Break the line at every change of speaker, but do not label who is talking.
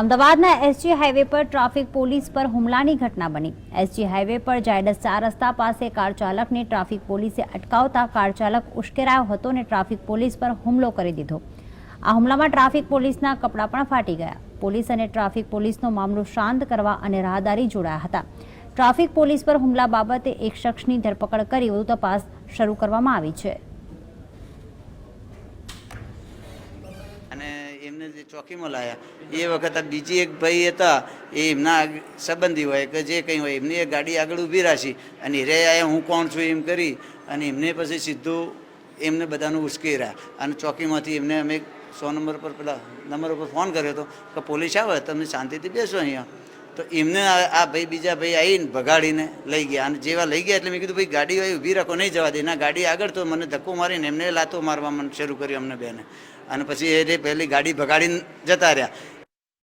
અમદાવાદના SG highway પર traffic police પર હુમલાની ઘટના બની। એસજી હાઈવે પર ઝાયડસ 4 રસ્તા પાસે કાર ચાલકને ટ્રાફિક પોલીસે અટકાવતા કાર ચાલક ઉશ્કેરાયો હતો અને ટ્રાફિક પોલીસ પર હુમલો કરી દીધો। આ હુમલામાં ટ્રાફિક પોલીસના કપડાં પણ ફાટી ગયા। પોલીસ અને ટ્રાફિક પોલીસનો મામલો શાંત કરવા અને રાહદારી જોડાયા હતા। ટ્રાફિક પોલીસ પર હુમલા બાબતે એક શખ્સની ધરપકડ કરી વધુ તપાસ શરૂ કરવામાં આવી છે।
એમને જે ચોકીમાં લાયા એ વખત બીજી એક ભાઈ હતા, એ એમના સંબંધી હોય કે જે કંઈ હોય, એમની એક ગાડી આગળ ઊભી રાખી અને રે આયા હું કોણ છું એમ કરી અને એમને પછી સીધું એમને બધાનું ઉશ્કેર્યા અને ચોકીમાંથી એમને અમે 100 નંબર પર પેલા નંબર ઉપર ફોન કર્યો હતો કે પોલીસ આવે તમે શાંતિથી બેસો અહીંયા। તો એમને આ ભાઈ બીજા ભાઈ આવીને ભગાડીને લઈ ગયા અને જેવા લઈ ગયા એટલે મેં કીધું ભાઈ ગાડી હોય ઊભી રાખો, નહીં જવા દે। એના ગાડી આગળ તો મને ધક્કો મારીને એમને લાતો મારવા મને શરૂ કર્યું અમને બેને અને પછી એ પહેલી ગાડી ભગાડીને જતા રહ્યા।